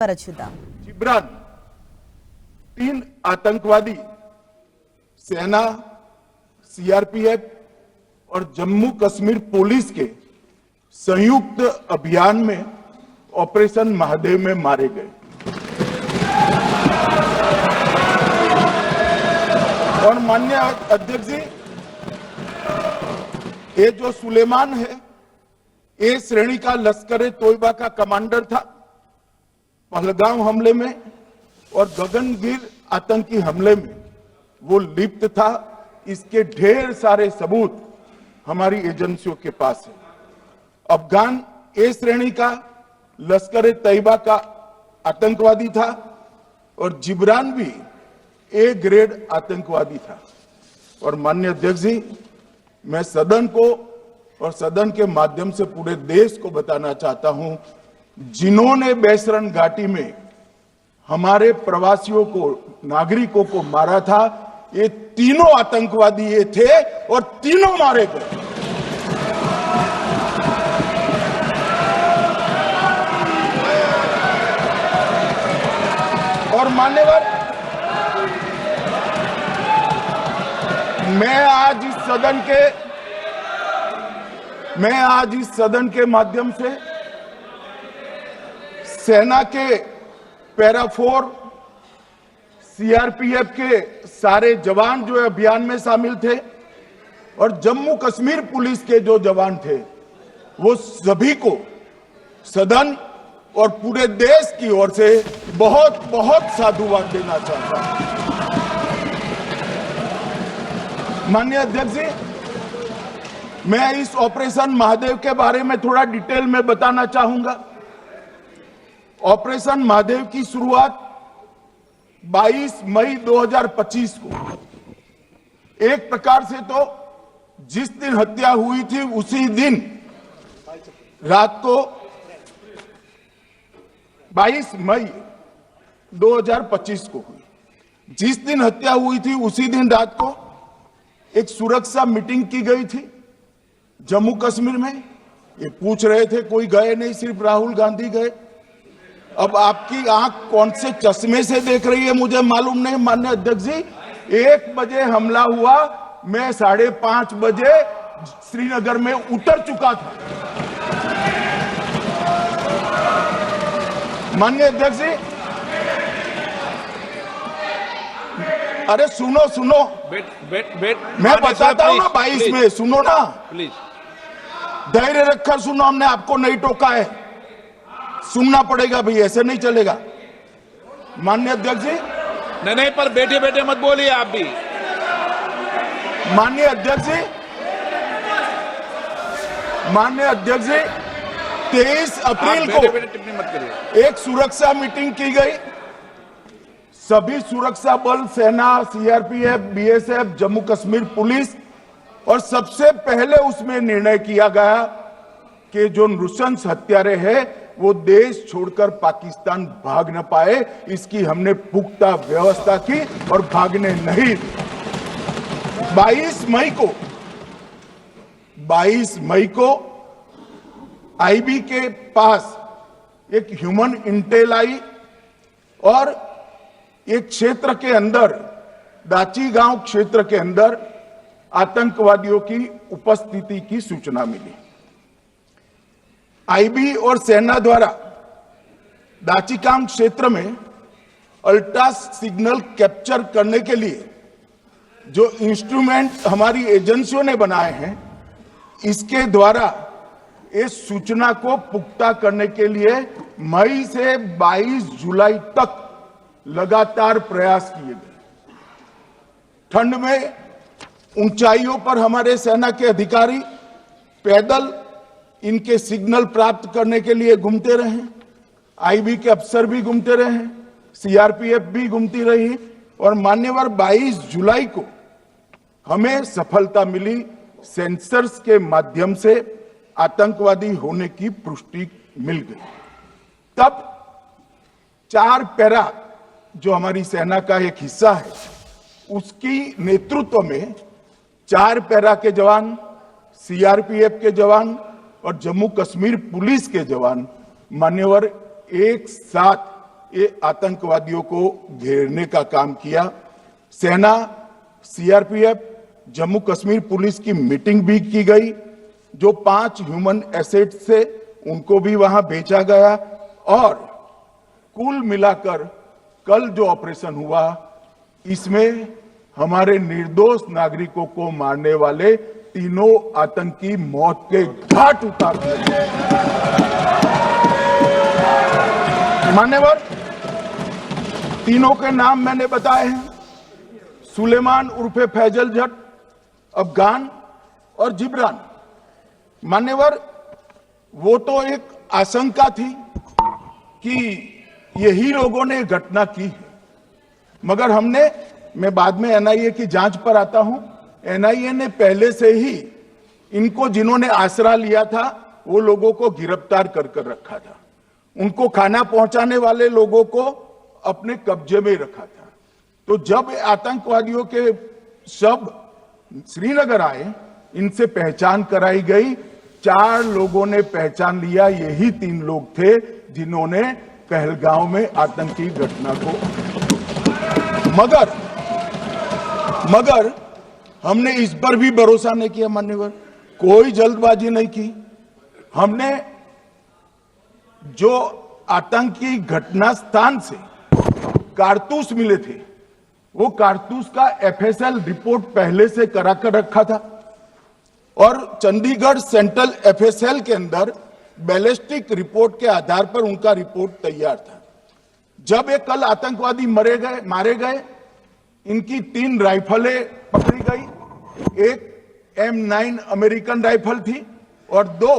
जिब्रान 3 आतंकवादी सेना, सीआरपीएफ और जम्मू कश्मीर पुलिस के संयुक्त अभियान में ऑपरेशन महादेव में मारे गए। और माननीय अध्यक्ष जी, ये जो सुलेमान है, ए श्रेणी का लश्कर तोयबा का कमांडर था। पहलगाम हमले में और गगनगिर आतंकी हमले में वो लिप्त था। इसके ढेर सारे सबूत हमारी एजेंसियों के पास है। अफगान ए श्रेणी का लश्कर तैयबा का आतंकवादी था और जिब्रान भी ए ग्रेड आतंकवादी था। और माननीय अध्यक्ष जी, मैं सदन को और सदन के माध्यम से पूरे देश को बताना चाहता हूं, जिन्होंने बैसरन घाटी में हमारे प्रवासियों को, नागरिकों को मारा था, ये तीनों आतंकवादी ये थे और तीनों मारे गए। और मान्यवर, मैं आज इस सदन के माध्यम से सेना के पैरा 4, सीआरपीएफ के सारे जवान जो अभियान में शामिल थे और जम्मू कश्मीर पुलिस के जो जवान थे, वो सभी को सदन और पूरे देश की ओर से बहुत बहुत साधुवाद देना चाहता हूं। माननीय अध्यक्ष जी, मैं इस ऑपरेशन महादेव के बारे में थोड़ा डिटेल में बताना चाहूंगा। ऑपरेशन महादेव की शुरुआत 22 मई 2025 को, एक प्रकार से तो जिस दिन हत्या हुई थी उसी दिन रात को 22 मई 2025 को हुई। जिस दिन हत्या हुई थी उसी दिन रात को एक सुरक्षा मीटिंग की गई थी जम्मू कश्मीर में। ये पूछ रहे थे, कोई गए नहीं, सिर्फ राहुल गांधी गए। अब आपकी आंख कौन से चश्मे से देख रही है मुझे मालूम नहीं। माननीय अध्यक्ष जी, 1 बजे हमला हुआ, मैं 5:30 बजे श्रीनगर में उतर चुका था। माननीय अध्यक्ष जी, अरे सुनो, मैं बताता हूं ना 22 में, सुनो ना प्लीज, धैर्य रखकर सुनो। हमने आपको नहीं टोका है, सुनना पड़ेगा भाई, ऐसे नहीं चलेगा। माननीय अध्यक्ष जी, नहीं, पर बैठे बैठे मत बोलिए आप भी। माननीय अध्यक्ष जी, 23 अप्रैल को टिप्पणी मत करिए। एक सुरक्षा मीटिंग की गई। सभी सुरक्षा बल, सेना, CRPF, BSF, Jammu Kashmir police, और सबसे पहले उसमें निर्णय किया गया कि जो नृशंस हत्यारे हैं वो देश छोड़कर पाकिस्तान भाग न पाए, इसकी हमने पुख्ता व्यवस्था की और भागने नहीं। 22 मई को आईबी के पास एक ह्यूमन इंटेल आई और एक क्षेत्र के अंदर, दाची गांव क्षेत्र के अंदर आतंकवादियों की उपस्थिति की सूचना मिली। आईबी और सेना द्वारा दाचीकाम क्षेत्र में अल्ट्रा सिग्नल कैप्चर करने के लिए जो इंस्ट्रूमेंट हमारी एजेंसियों ने बनाए हैं, इसके द्वारा इस सूचना को पुख्ता करने के लिए मई से 22 जुलाई तक लगातार प्रयास किए गए। ठंड में ऊंचाइयों पर हमारे सेना के अधिकारी पैदल इनके सिग्नल प्राप्त करने के लिए घूमते रहे, आईबी के अफसर भी घूमते रहे, सीआरपीएफ भी घूमती रही। और मान्यवर 22 जुलाई को हमें सफलता मिली, सेंसर्स के माध्यम से आतंकवादी होने की पुष्टि मिल गई। तब 4 पैरा जो हमारी सेना का एक हिस्सा है, उसकी नेतृत्व में 4 पैरा के जवान, सीआरपीएफ के जवान और जम्मू कश्मीर पुलिस के जवान मान्यवर एक साथ ये आतंकवादियों को घेरने का काम किया। सेना, सीआरपीएफ, जम्मू कश्मीर पुलिस की मीटिंग भी की गई। जो 5 ह्यूमन एसेट्स थे उनको भी वहां बेचा गया और कुल मिलाकर कल जो ऑपरेशन हुआ इसमें हमारे निर्दोष नागरिकों को मारने वाले तीनों आतंकी मौत के घाट उतार दिए। मान्यवर, तीनों के नाम मैंने बताए हैं। सुलेमान उर्फे फैजल जट, अफगान और जिब्रान। मान्यवर, वो तो एक आशंका थी कि यही लोगों ने घटना की है, मगर मैं बाद में एनआईए की जांच पर आता हूं। एनआईए ने पहले से ही इनको जिन्होंने आसरा लिया था वो लोगों को गिरफ्तार कर रखा था। उनको खाना पहुंचाने वाले लोगों को अपने कब्जे में रखा था। तो जब आतंकवादियों के शव श्रीनगर आए, इनसे पहचान कराई गई। 4 लोगों ने पहचान लिया, यही 3 लोग थे जिन्होंने पहलगांव में आतंकी घटना को। मगर हमने इस पर भी भरोसा नहीं किया मान्यवर, कोई जल्दबाजी नहीं की। हमने जो आतंकी घटना स्थान से कारतूस मिले थे, वो कारतूस का एफएसएल रिपोर्ट पहले से करा कर रखा था और चंडीगढ़ सेंट्रल एफएसएल के अंदर बैलिस्टिक रिपोर्ट के आधार पर उनका रिपोर्ट तैयार था। जब ये कल आतंकवादी मारे गए, इनकी 3 राइफलें पकड़ी गई। एक M9 अमेरिकन राइफल थी और 2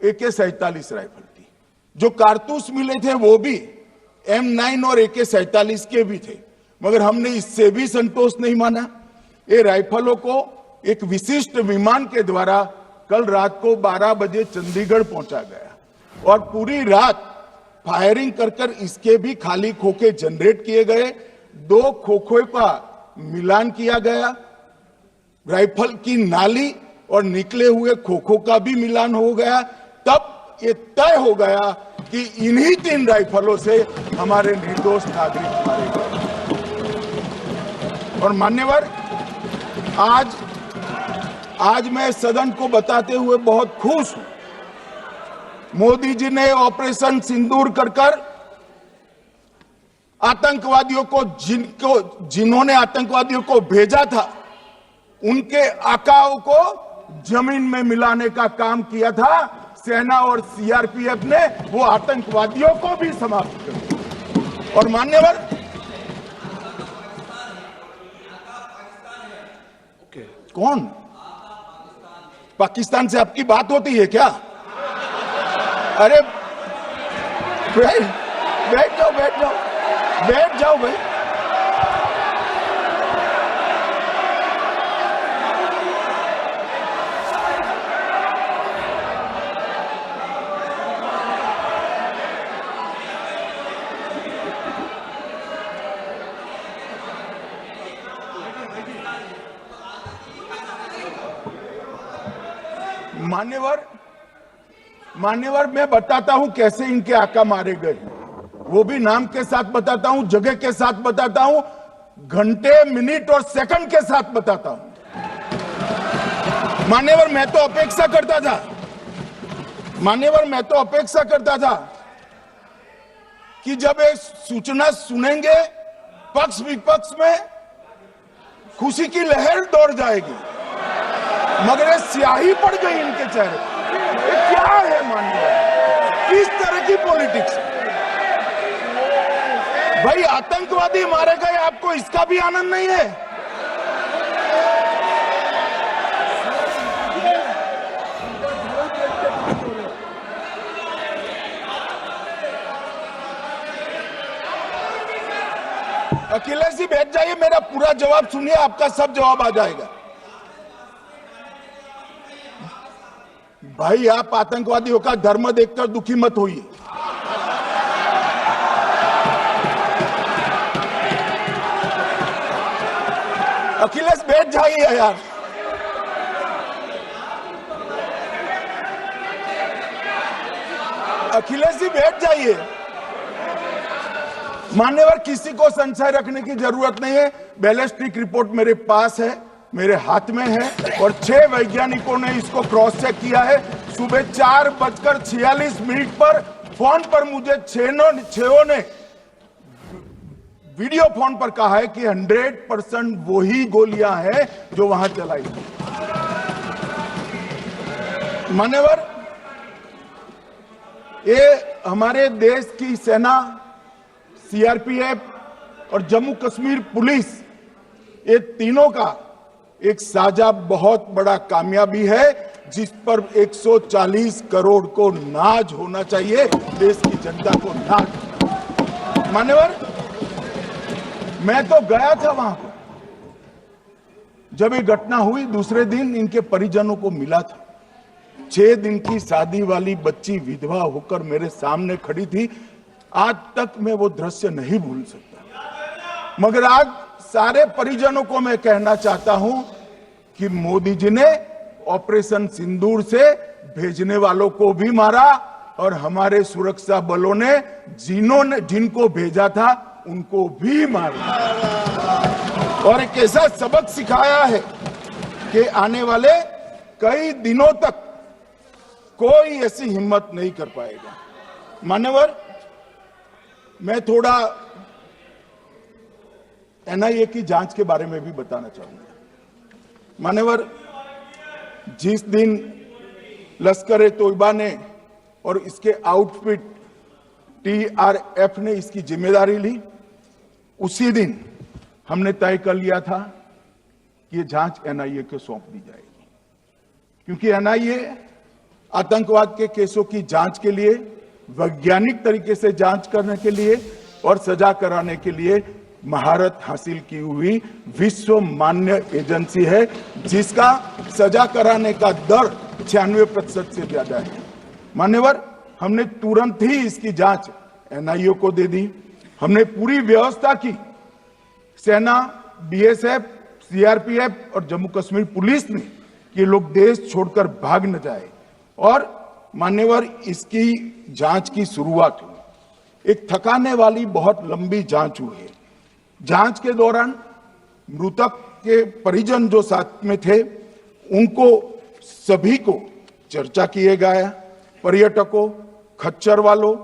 AK-47 राइफल थी। जो कारतूस मिले थे वो भी M9 और AK-47 के भी थे, मगर हमने इससे भी संतोष नहीं माना। ये राइफलों को एक विशिष्ट विमान के द्वारा कल रात को 12 बजे चंडीगढ़ पहुंचा गया और पूरी रात फायरिंग कर इसके भी खाली खोखे जनरेट किए गए। 2 खोखों का मिलान किया गया, राइफल की नाली और निकले हुए खोखों का भी मिलान हो गया। तब ये तय हो गया कि इन्हीं 3 राइफलों से हमारे निर्दोष नागरिक मारे गए। और मान्यवर, आज मैं सदन को बताते हुए बहुत खुश हूं। मोदी जी ने ऑपरेशन सिंदूर कर आतंकवादियों को जिन्होंने आतंकवादियों को भेजा था उनके आकाओं को जमीन में मिलाने का काम किया था। सेना और सीआरपीएफ ने वो आतंकवादियों को भी समाप्त कर दिया। और मान्यवर, कौन पाकिस्तान से आपकी बात होती है क्या? अरे बैठ जाओ भाई। मान्यवर, मैं बताता हूं कैसे इनके आका मारे गए, वो भी नाम के साथ बताता हूं, जगह के साथ बताता हूं, घंटे, मिनट और सेकंड के साथ बताता हूं। मान्यवर, मैं तो अपेक्षा करता था कि जब ये सूचना सुनेंगे पक्ष विपक्ष में खुशी की लहर दौड़ जाएगी, मगर ये स्याही पड़ गई इनके चेहरे। ये क्या है मान्यवर, किस तरह की पॉलिटिक्स? भाई आतंकवादी मारे गए, आपको इसका भी आनंद नहीं है? अखिलेश जी बैठ जाइए, मेरा पूरा जवाब सुनिए, आपका सब जवाब आ जाएगा। भाई आप आतंकवादियों का धर्म देखकर दुखी मत होइए। अखिलेश बैठ जाइए यार। अखिलेश जी बैठ जाइए। मान्यवर, किसी को संशय रखने की जरूरत नहीं है। बैलिस्टिक रिपोर्ट मेरे पास है, मेरे हाथ में है, और 6 वैज्ञानिकों ने इसको क्रॉस चेक किया है। सुबह 4:46 पर फोन पर मुझे 6 ने वीडियो फोन पर कहा है कि 100% वही गोलियां हैं जो वहां चलाई। मान्यवर, ये हमारे देश की सेना, सीआरपीएफ और जम्मू कश्मीर पुलिस, ये तीनों का एक साझा बहुत बड़ा कामयाबी है, जिस पर 140 करोड़ को नाज होना चाहिए, देश की जनता को नाज। मान्यवर, मैं तो गया था वहां पर जब ये घटना हुई। दूसरे दिन इनके परिजनों को मिला था। 6 दिन की शादी वाली बच्ची विधवा होकर मेरे सामने खड़ी थी। आज तक मैं वो दृश्य नहीं भूल सकता। मगर आज सारे परिजनों को मैं कहना चाहता हूं कि मोदी जी ने ऑपरेशन सिंदूर से भेजने वालों को भी मारा, और हमारे सुरक्षा बलों ने जिनको भेजा था उनको भी मारा, और एक ऐसा सबक सिखाया है कि आने वाले कई दिनों तक कोई ऐसी हिम्मत नहीं कर पाएगा। मान्यवर, मैं थोड़ा एनआईए की जांच के बारे में भी बताना चाहूंगा। मान्यवर, जिस दिन लश्कर ए तोयबा ने और इसके आउटफिट टीआरएफ ने इसकी जिम्मेदारी ली, उसी दिन हमने तय कर लिया था कि ये जांच एनआईए को सौंप दी जाएगी, क्योंकि एनआईए आतंकवाद के केसों की जांच के लिए, वैज्ञानिक तरीके से जांच करने के लिए और सजा कराने के लिए महारत हासिल की हुई विश्व मान्य एजेंसी है, जिसका सजा कराने का दर 96% से ज्यादा है। मान्यवर, हमने तुरंत ही इसकी जांच एनआईए को दे दी। हमने पूरी व्यवस्था की। सेना, बीएसएफ, सीआरपीएफ और जम्मू कश्मीर पुलिस ने कि लोग देश छोड़कर भाग न जाए, और मान्यवर, इसकी जांच की शुरुआत हुई। एक थकाने वाली बहुत लंबी जांच हुई है। जांच के दौरान मृतक के परिजन जो साथ में थे, उनको सभी को चर्चा किए गया। पर्यटकों, खच्चर वालों,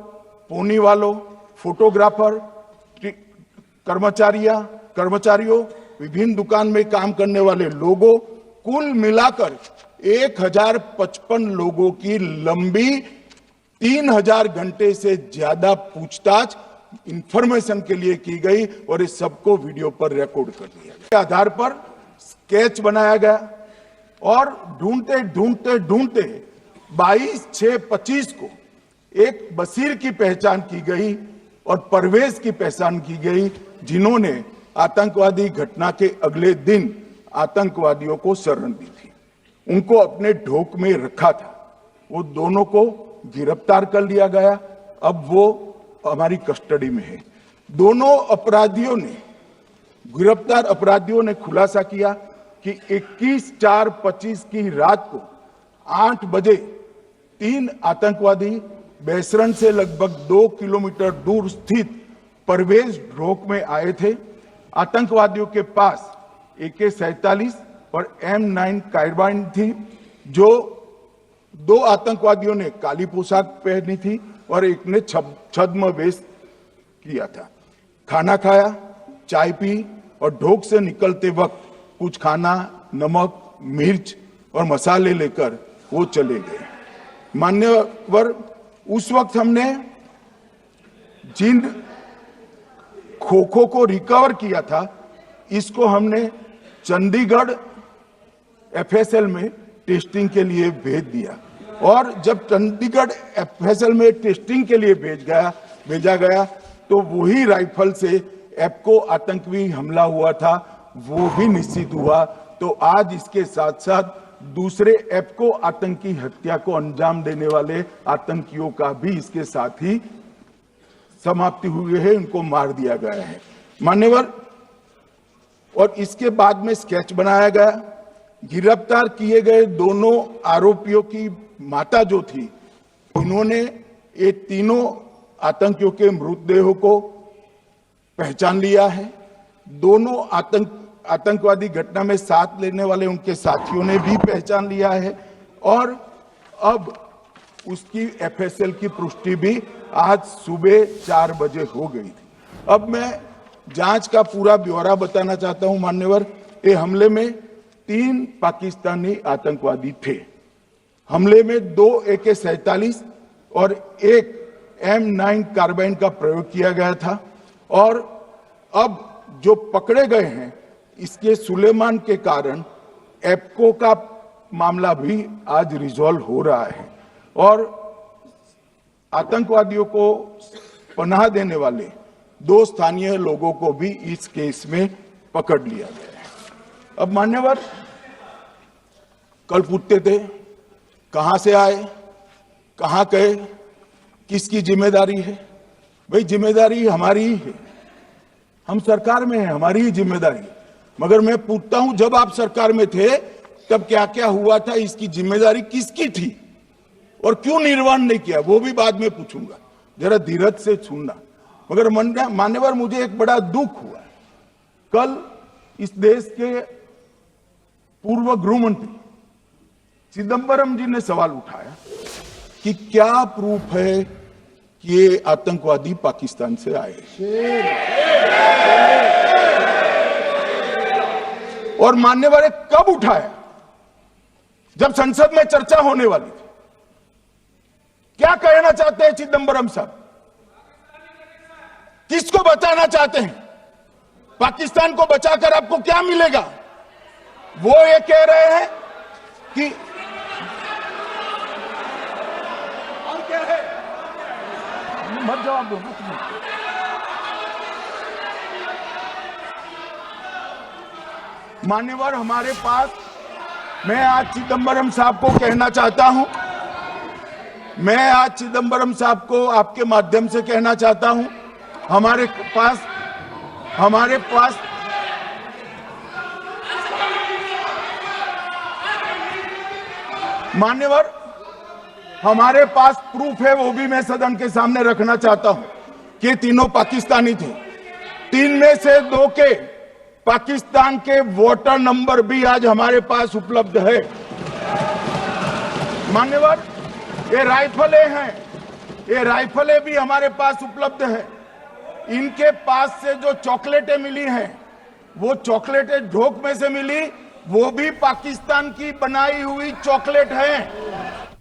पोनी वालों, फोटोग्राफर, कर्मचारियों, विभिन्न दुकान में काम करने वाले लोगों, कुल मिलाकर 1055 लोगों की लंबी 3000 घंटे से ज्यादा पूछताछ इंफॉर्मेशन के लिए की गई, और इस सबको वीडियो पर रिकॉर्ड कर दिया गया। के आधार पर स्केच बनाया गया, और ढूंढते 22/6/25 को एक बशीर की पहचान की गई और परवेज की पहचान की गई, जिन्होंने आतंकवादी घटना के अगले दिन आतंकवादियों को शरण दी थी। उनको अपने ढोक में रखा था। वो दोनों को गिरफ्तार कर लिया गया। अब वो हमारी कस्टडी में है। दोनों गिरफ्तार अपराधियों ने खुलासा किया कि 21/4/25 की रात को 8 बजे 3 आतंकवादी बेसरन से लगभग 2 किलोमीटर दूर स्थित परवेज ढोक में आए थे। आतंकवादियों के पास AK-47 और M9 कार्बाइन थी। जो 2 आतंकवादियों ने काली पोशाक पहनी थी और एक ने छद्म वेश किया था। खाना खाया, चाय पी और ढोक से निकलते वक्त कुछ खाना, नमक, मिर्च और मसाले लेकर वो चले गए। मान्यवर, उस वक्त हमने जिन खोखों को रिकवर किया था, इसको हमने चंडीगढ़ FSL में टेस्टिंग के लिए भेज दिया, और जब चंडीगढ़ FSL में टेस्टिंग के लिए भेजा गया तो वही राइफल से एप्को आतंकी हमला हुआ था, वो भी निश्चित हुआ। तो आज इसके साथ साथ दूसरे एप्को आतंकी हत्या को अंजाम देने वाले आतंकियों का भी इसके साथ ही समाप्ति हुई है, उनको मार दिया गया है। मान्यवर, और इसके बाद में स्केच बनाया गया। गिरफ्तार किए गए दोनों आरोपियों की माता जो थी, उन्होंने ये तीनों आतंकियों के मृतदेहों को पहचान लिया है। दोनों आतंकवादी घटना में साथ लेने वाले उनके साथियों ने भी पहचान लिया है और अब उसकी एफएसएल की पुष्टि भी आज सुबह 4 बजे हो गई थी। अब मैं जांच का पूरा ब्यौरा बताना चाहता हूं मान्यवर। ये हमले में 3 पाकिस्तानी आतंकवादी थे। हमले में 2 AK-47 और 1 M9 कार्बाइन का प्रयोग किया गया था और अब जो पकड़े गए हैं इसके सुलेमान के कारण एप्को का मामला भी आज रिजॉल्व हो रहा है और आतंकवादियों को पनाह देने वाले 2 स्थानीय लोगों को भी इस केस में पकड़ लिया गया है। अब मान्यवर, कल पूछते थे कहां से आए, कहां गए, किसकी जिम्मेदारी है। भाई जिम्मेदारी हमारी ही है, हम सरकार में हैं, हमारी ही जिम्मेदारी। मगर मैं पूछता हूं जब आप सरकार में थे तब क्या क्या हुआ था, इसकी जिम्मेदारी किसकी थी और क्यों निर्वहन नहीं किया, वो भी बाद में पूछूंगा। जरा धीरज से सुनना। मगर मान्यवर, मुझे एक बड़ा दुख हुआ। कल इस देश के पूर्व गृह मंत्री चिदंबरम जी ने सवाल उठाया कि क्या प्रूफ है कि ये आतंकवादी पाकिस्तान से आए, और मान्यवर ने कब उठाया, जब संसद में चर्चा होने वाली थी। क्या कहना चाहते हैं चिदंबरम साहब, किसको बचाना चाहते हैं, पाकिस्तान को बचाकर आपको क्या मिलेगा। वो ये कह रहे हैं कि और क्या है, मत जवाब दो। मान्यवर, हमारे पास, मैं आज चिदंबरम साहब को कहना चाहता हूं, मैं आज चिदंबरम साहब को आपके माध्यम से कहना चाहता हूं, हमारे पास मान्यवर, हमारे पास प्रूफ है, वो भी मैं सदन के सामने रखना चाहता हूं कि तीनों पाकिस्तानी थे। 3 में से 2 के पाकिस्तान के वोटर नंबर भी आज हमारे पास उपलब्ध है। मान्यवर, ये राइफलें हैं, ये राइफलें भी हमारे पास उपलब्ध है। इनके पास से जो चॉकलेटें मिली हैं, वो चॉकलेटें झोंक में से मिली, वो भी पाकिस्तान की बनाई हुई चॉकलेट हैं।